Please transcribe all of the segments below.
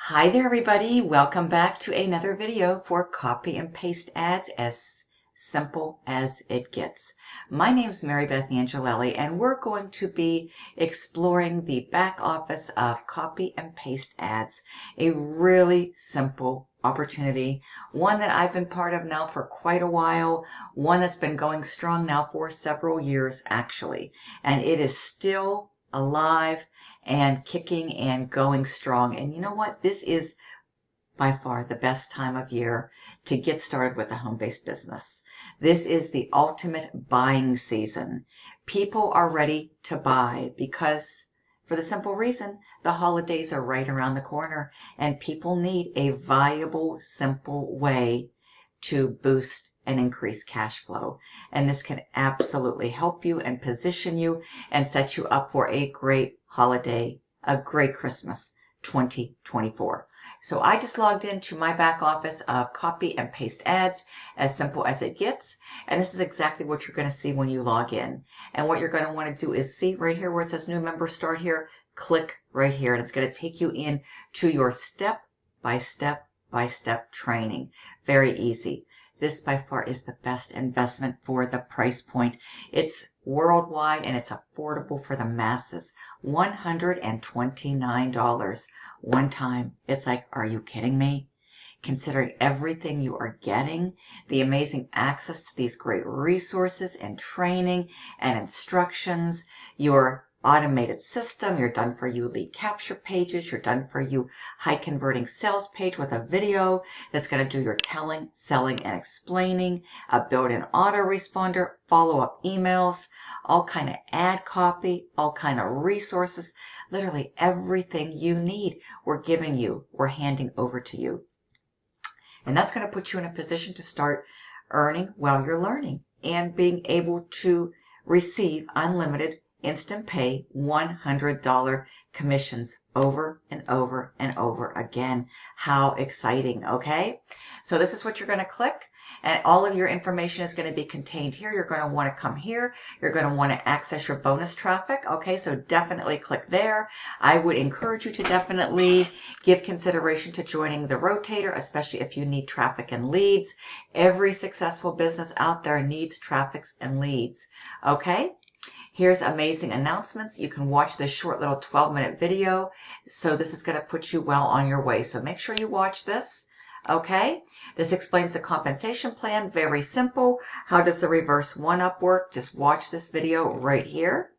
Hi there everybody, welcome back to another video for copy and paste ads as simple as it gets. My name is Marybeth and we're going to be exploring the back office of copy and paste ads. A really simple opportunity, one that I've been part of now for quite a while, one that's been going strong now for several years actually, and it is still alive and kicking and going strong. And you know what? This is by far the best time of year to get started with a home-based business. This is the ultimate buying season. People are ready to buy because for the simple reason the holidays are right around the corner and people need a viable, simple way to boost and increase cash flow. And this can absolutely help you and position you and set you up for a great holiday, a great Christmas 2024. So I just logged into my back office of copy and paste ads, as simple as it gets. And this is exactly what you're going to see when you log in. And what you're going to want to do is see right here where it says new member start here, click right here. And it's going to take you in to your step-by-step training. Very easy. This by far is the best investment for the price point. It's worldwide and it's affordable for the masses. $129 one time. It's like, are you kidding me? Considering everything you are getting, the amazing access to these great resources and training and instructions, your automated system, your done for you lead capture pages, your done for you high converting sales page with a video that's going to do your telling, selling, and explaining, a built-in autoresponder, follow-up emails, all kind of ad copy, all kind of resources, literally everything you need we're giving you, we're handing over to you. And that's going to put you in a position to start earning while you're learning and being able to receive unlimited instant pay $100 commissions over and over and over again. How exciting, okay? So this is what you're going to click. And all of your information is going to be contained here. You're going to want to come here. You're going to want to access your bonus traffic. Okay, so definitely click there. I would encourage you to definitely give consideration to joining the rotator, especially if you need traffic and leads. Every successful business out there needs traffics and leads. Okay? Here's amazing announcements. You can watch this short little 12-minute video. So this is going to put you well on your way. So make sure you watch this. Okay, this explains the compensation plan. Very simple. How does the reverse one-up work? Just watch this video right here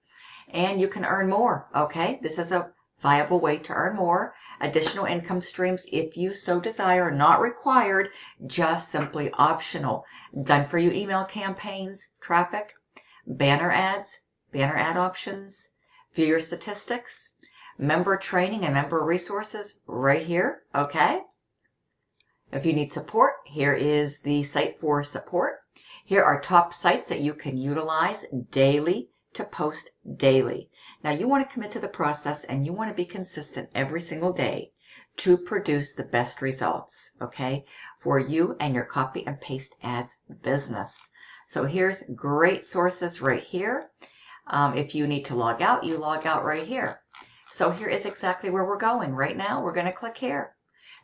and you can earn more. Okay, this is a viable way to earn more. Additional income streams if you so desire, not required, just simply optional. Done for you email campaigns, traffic, banner ads, banner ad options, view your statistics, member training and member resources right here. Okay. If you need support, here is the site for support. Here are top sites that you can utilize daily to post daily. Now you want to commit to the process and you want to be consistent every single day to produce the best results, okay, for you and your copy and paste ads business. So here's great sources right here. If you need to log out, you log out right here. So here is exactly where we're going. Right now, we're going to click here.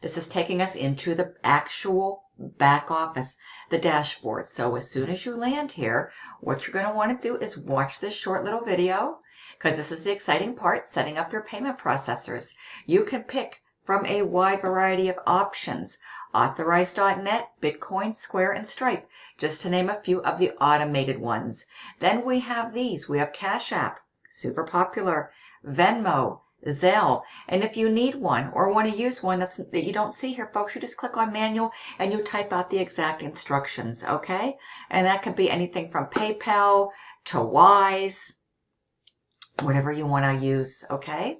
This is taking us into the actual back office, the dashboard. So as soon as you land here, what you're going to want to do is watch this short little video because this is the exciting part, setting up your payment processors. You can pick from a wide variety of options. Authorize.net, Bitcoin, Square, and Stripe, just to name a few of the automated ones. Then we have these. We have Cash App, super popular, Venmo, Zelle. And if you need one or want to use one that you don't see here, folks, you just click on manual and you type out the exact instructions, okay? And that could be anything from PayPal to Wise, whatever you want to use, okay?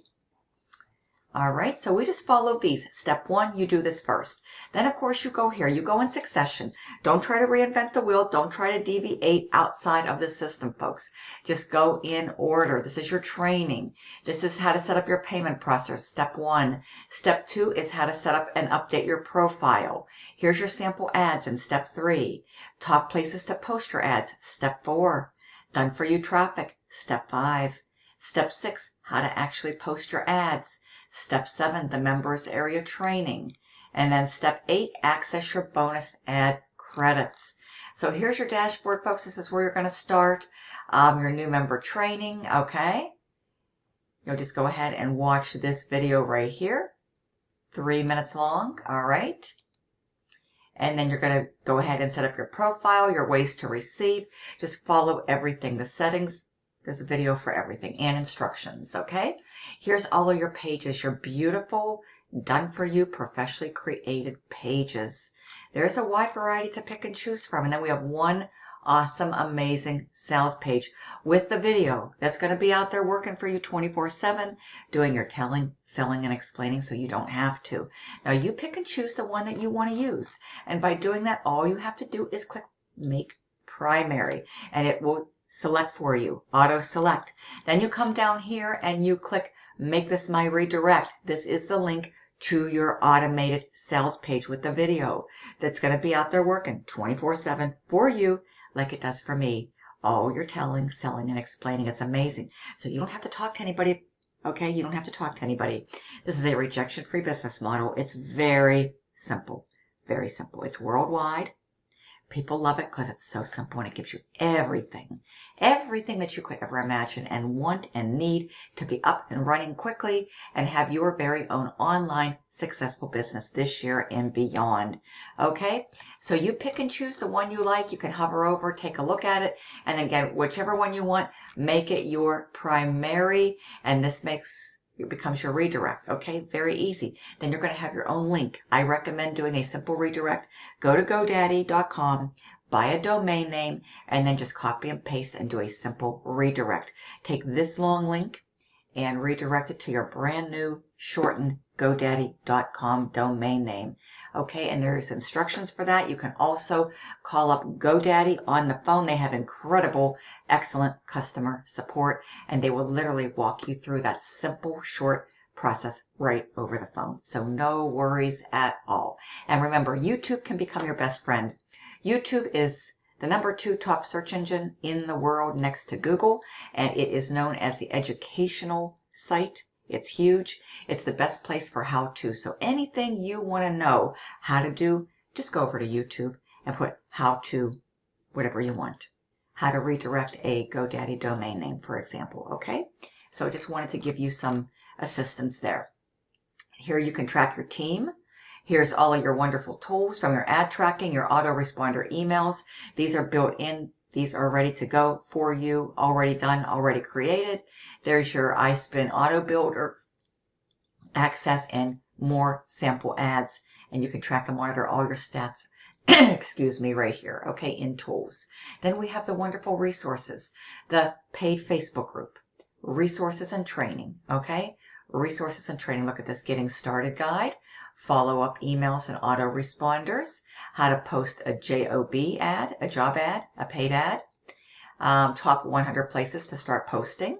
All right, so we just follow these. Step one, you do this first. Then, of course, you go here. You go in succession. Don't try to reinvent the wheel. Don't try to deviate outside of the system, folks. Just go in order. This is your training. This is how to set up your payment process. Step one. Step two is how to set up and update your profile. Here's your sample ads in step three. Top places to post your ads. Step four. Done for you traffic. Step five. Step six, how to actually post your ads. Step 7, the members area training. And then step 8, access your bonus ad credits. So here's your dashboard, folks. This is where you're going to start your new member training, okay? You'll just go ahead and watch this video right here, 3 minutes long, all right? And then you're going to go ahead and set up your profile, your ways to receive. Just follow everything, the settings. There's a video for everything and instructions, okay? Here's all of your pages, your beautiful, done for you, professionally created pages. There's a wide variety to pick and choose from. And then we have one awesome, amazing sales page with the video that's going to be out there working for you 24/7, doing your telling, selling, and explaining so you don't have to. Now you pick and choose the one that you want to use. And by doing that, all you have to do is click Make Primary, and it will select for you, auto select. Then you come down here and you click Make this my redirect. This is the link to your automated sales page with the video that's going to be out there working 24/7 for you, like it does for me. All your telling, selling, and explaining. It's amazing. So you don't have to talk to anybody, okay? You don't have to talk to anybody. This is a rejection-free business model. It's very simple, very simple. It's worldwide. People love it because it's so simple and it gives you everything that you could ever imagine and want and need to be up and running quickly and have your very own online successful business this year and beyond. Okay, so you pick and choose the one you like. You can hover over, take a look at it, and then get whichever one you want, make it your primary, and this it becomes your redirect. Okay, very easy. Then you're going to have your own link. I recommend doing a simple redirect. Go to GoDaddy.com, buy a domain name, and then just copy and paste and do a simple redirect. Take this long link and redirect it to your brand new shortened GoDaddy.com domain name. Okay, and there's instructions for that. You can also call up GoDaddy on the phone. They have incredible, excellent customer support, and they will literally walk you through that simple, short process right over the phone. So no worries at all. And remember, YouTube can become your best friend. YouTube is the #2 top search engine in the world next to Google, and it is known as the educational site. It's huge. It's the best place for how-to. So anything you want to know how to do, just go over to YouTube and put how-to, whatever you want. How to redirect a GoDaddy domain name, for example, okay? So I just wanted to give you some assistance there. Here you can track your team. Here's all of your wonderful tools from your ad tracking, your autoresponder emails. These are built in. These are ready to go for you, already done, already created. There's your iSpin Auto Builder access and more sample ads. And you can track and monitor all your stats, excuse me, right here, okay, in tools. Then we have the wonderful resources, the paid Facebook group, resources and training, okay? Resources and training. Look at this Getting Started guide, follow-up emails and autoresponders, how to post a job ad, a job ad, a paid ad, top 100 places to start posting,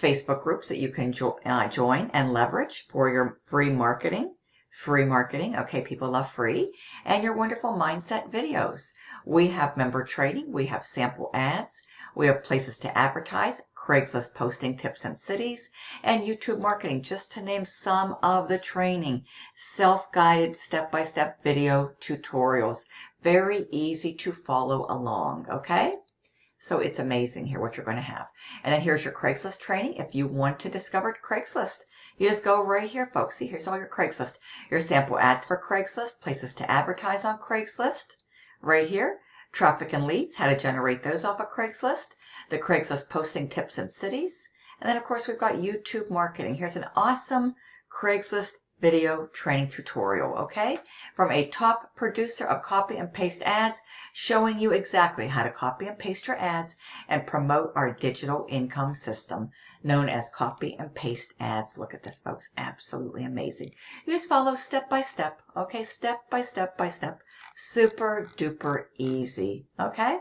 Facebook groups that you can join and leverage for your free marketing. Okay, people love free. And your wonderful mindset videos. We have member training. We have sample ads. We have places to advertise, Craigslist posting tips and cities, and YouTube marketing, just to name some of the training. Self-guided, step-by-step video tutorials. Very easy to follow along, okay? So it's amazing here what you're going to have. And then here's your Craigslist training. If you want to discover Craigslist, you just go right here, folks. See, here's all your Craigslist. Your sample ads for Craigslist, places to advertise on Craigslist, right here. Traffic and leads, how to generate those off of Craigslist. The Craigslist posting tips and cities. And then, of course, we've got YouTube marketing. Here's an awesome Craigslist video training tutorial, okay? From a top producer of copy and paste ads, showing you exactly how to copy and paste your ads and promote our digital income system known as copy and paste ads. Look at this, folks. Absolutely amazing. You just follow step by step, okay? Step by step by step. Super duper easy, okay?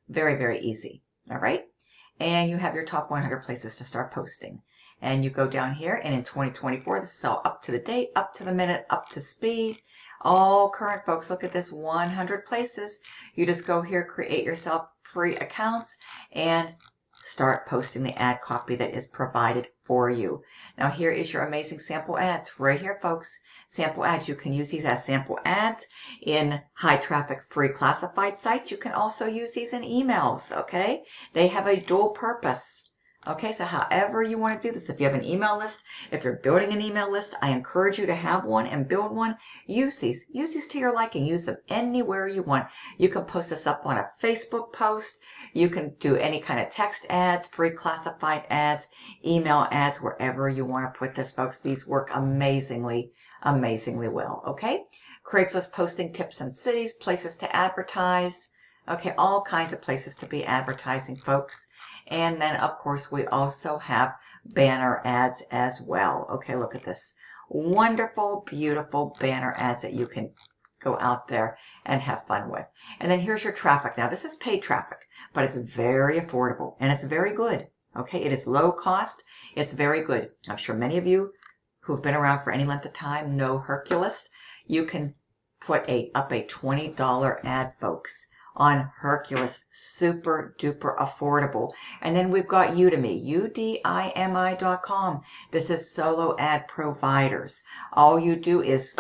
Very, very easy, all right? And you have your top 100 places to start posting. And you go down here, and in 2024, this is all up to the date, up to the minute, up to speed. All current, folks. Look at this, 100 places. You just go here, create yourself free accounts, and start posting the ad copy that is provided for you. Now here is your amazing sample ads right here, folks. Sample ads. You can use these as sample ads in high traffic free classified sites. You can also use these in emails, okay? They have a dual purpose. Okay, so however you want to do this, if you have an email list, if you're building an email list, I encourage you to have one and build one. Use these. Use these to your liking. Use them anywhere you want. You can post this up on a Facebook post. You can do any kind of text ads, pre-classified ads, email ads, wherever you want to put this, folks. These work amazingly well, okay? Craigslist posting tips and cities, places to advertise. Okay, all kinds of places to be advertising, folks. And then, of course, we also have banner ads as well. Okay, look at this. Wonderful, beautiful banner ads that you can go out there and have fun with. And then here's your traffic. Now, this is paid traffic, but it's very affordable and it's very good. Okay, it is low cost. It's very good. I'm sure many of you who've been around for any length of time know Herculist. You can put up a $20 ad, folks, on Herculist. Super duper affordable. And then we've got Udemy, udimi.com. This is solo ad providers. All you do is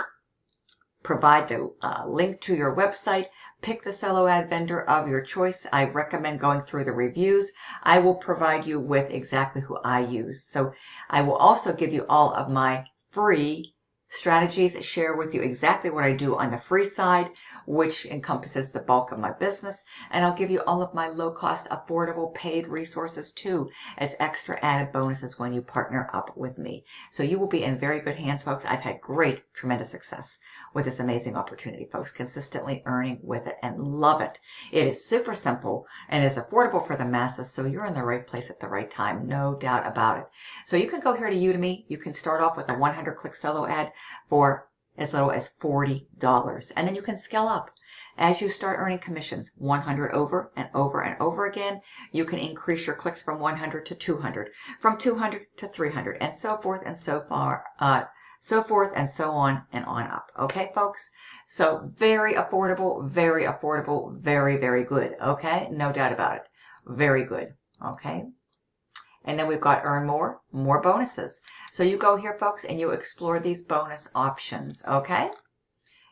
provide the link to your website, pick the solo ad vendor of your choice. I recommend going through the reviews. I will provide you with exactly who I use. So I will also give you all of my free strategies, share with you exactly what I do on the free side, which encompasses the bulk of my business. And I'll give you all of my low-cost, affordable, paid resources too, as extra added bonuses when you partner up with me. So you will be in very good hands, folks. I've had great, tremendous success with this amazing opportunity, folks, consistently earning with it and love it. It is super simple and is affordable for the masses, so you're in the right place at the right time, no doubt about it. So you can go here to Udemy. You can start off with a 100-click solo ad for as little as $40. And then you can scale up. As you start earning commissions, 100 over and over and over again, you can increase your clicks from 100 to 200, from 200 to 300, and so forth and so on and on up. Okay, folks? So very affordable, very affordable, very, very good. Okay? No doubt about it. Very good. Okay? And then we've got earn more bonuses. So you go here, folks, and you explore these bonus options, okay?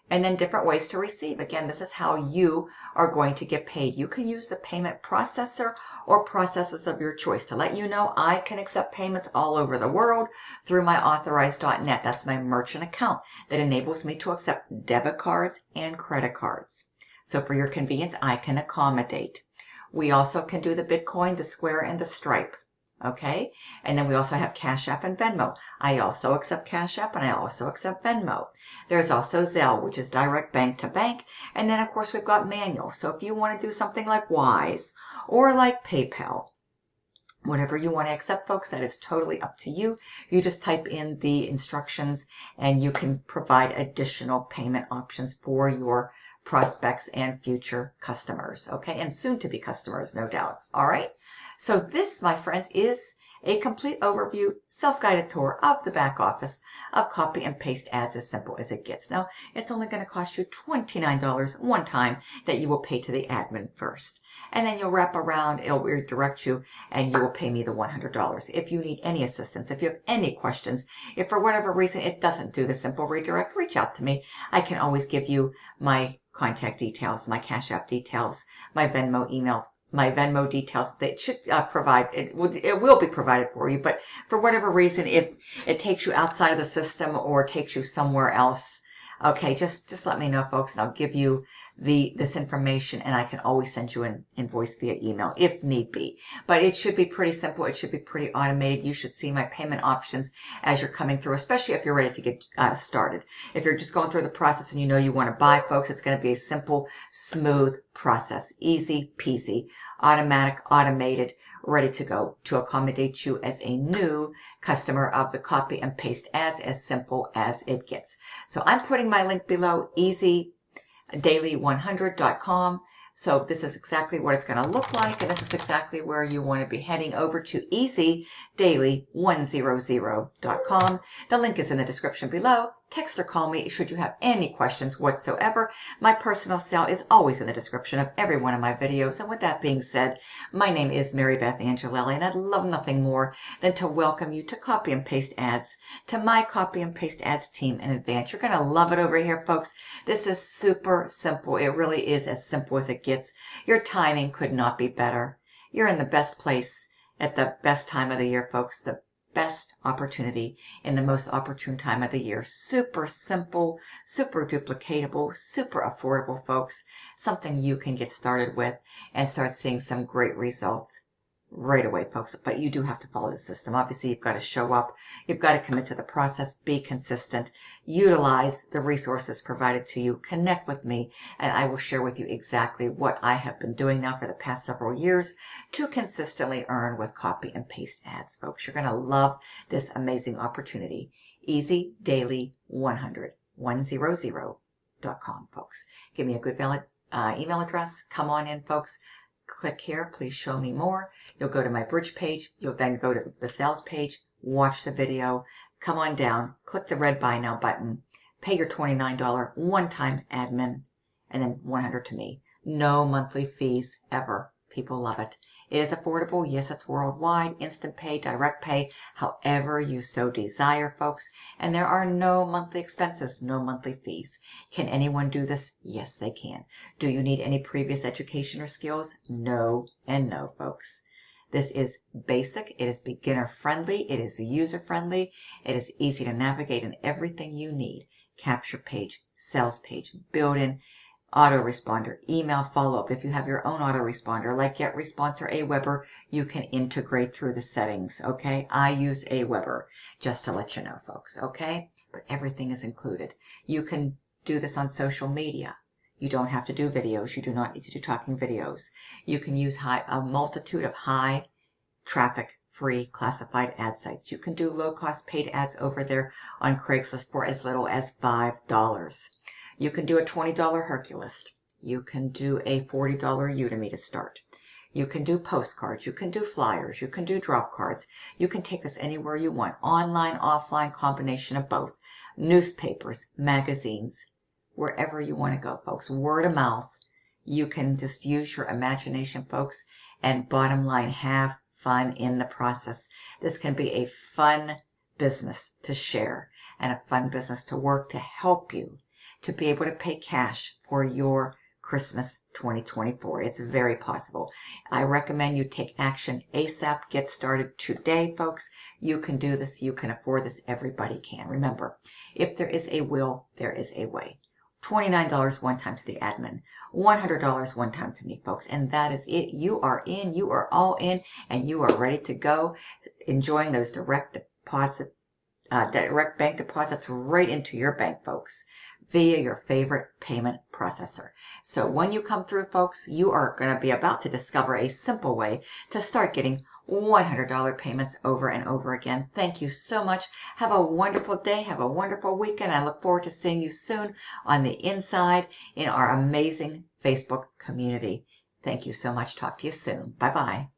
And then different ways to receive. Again, this is how you are going to get paid. You can use the payment processor or processors of your choice. To let you know, I can accept payments all over the world through my authorized.net. That's my merchant account that enables me to accept debit cards and credit cards. So for your convenience, I can accommodate. We also can do the Bitcoin, the Square, and the Stripe. Okay, and then we also have Cash App and Venmo. I also accept Cash App and I also accept Venmo. There's also Zelle, which is direct bank to bank. And then, of course, we've got manual. So if you want to do something like Wise or like PayPal, whatever you want to accept, folks, that is totally up to you. You just type in the instructions and you can provide additional payment options for your prospects and future customers. Okay, and soon to be customers, no doubt. All right. So this, my friends, is a complete overview, self-guided tour of the back office of copy and paste ads, as simple as it gets. Now, it's only going to cost you $29 one time that you will pay to the admin first. And then you'll wrap around, it'll redirect you, and you will pay me the $100. If you need any assistance, if you have any questions, if for whatever reason it doesn't do the simple redirect, reach out to me. I can always give you my contact details, my Cash App details, my Venmo email, my Venmo details. That should provide, it will be provided for you, but for whatever reason, if it takes you outside of the system or takes you somewhere else, okay, just let me know, folks, and I'll give you this information, and I can always send you an invoice via email if need be. But it should be pretty simple. It should be pretty automated. You should see my payment options as you're coming through, especially if you're ready to get started. If you're just going through the process and you know you want to buy, folks, it's going to be a simple, smooth process. Easy peasy, automatic, automated, ready to go to accommodate you as a new customer of the copy and paste ads, as simple as it gets. So I'm putting my link below, easydaily100.com. So this is exactly what it's going to look like, and this is exactly where you want to be heading over to easydaily100.com. The link is in the description below. text or call me should you have any questions whatsoever. My personal cell is always in the description of every one of my videos. And with that being said, my name is Marybeth Angelelli, and I'd love nothing more than to welcome you to Copy and Paste Ads, to my Copy and Paste Ads team in advance. You're going to love it over here, folks. This is super simple. It really is as simple as it gets. Your timing could not be better. You're in the best place at the best time of the year, folks. The best opportunity in the most opportune time of the year. Super simple, super duplicatable, super affordable, folks. Something you can get started with and start seeing some great results right away, folks. But you do have to follow the system. Obviously, you've got to show up. You've got to commit to the process, be consistent, utilize the resources provided to you, connect with me, and I will share with you exactly what I have been doing now for the past several years to consistently earn with copy and paste ads, folks. You're going to love this amazing opportunity. Easy Daily 100.com, folks. Give me a good valid email address. Come on in, folks. Click here, please show me more. You'll go to my bridge page. You'll then go to the sales page, watch the video, come on down, click the red buy now button, pay your $29 one-time admin, and then $100 to me. No monthly fees ever. People love it. It is affordable. Yes, it's worldwide. Instant pay, direct pay, however you so desire, folks. And there are no monthly expenses, no monthly fees. Can anyone do this? Yes, they can. Do you need any previous education or skills? No and no, folks. This is basic. It is beginner friendly. It is user friendly. It is easy to navigate in everything you need. Capture page, sales page, built-in autoresponder, email follow-up. If you have your own autoresponder like GetResponse or Aweber, you can integrate through the settings, okay? I use Aweber, just to let you know, folks, okay? But everything is included. You can do this on social media. You don't have to do videos. You do not need to do talking videos. You can use a multitude of high traffic free classified ad sites. You can do low-cost paid ads over there on Craigslist for as little as $5. You can do a $20 Hercules. You can do a $40 Udemy to start. You can do postcards. You can do flyers. You can do drop cards. You can take this anywhere you want. Online, offline, combination of both. Newspapers, magazines, wherever you want to go, folks. Word of mouth. You can just use your imagination, folks. And bottom line, have fun in the process. This can be a fun business to share and a fun business to work to help you to be able to pay cash for your Christmas 2024. It's very possible. I recommend you take action ASAP. Get started today, folks. You can do this. You can afford this. Everybody can. Remember, if there is a will, there is a way. $29 one time to the admin, $100 one time to me, folks. And that is it. You are in. You are all in, and you are ready to go, enjoying those direct bank deposits right into your bank, folks, via your favorite payment processor. So when you come through, folks, you are going to be about to discover a simple way to start getting $100 payments over and over again. Thank you so much. Have a wonderful day. Have a wonderful weekend. I look forward to seeing you soon on the inside in our amazing Facebook community. Thank you so much. Talk to you soon. Bye-bye.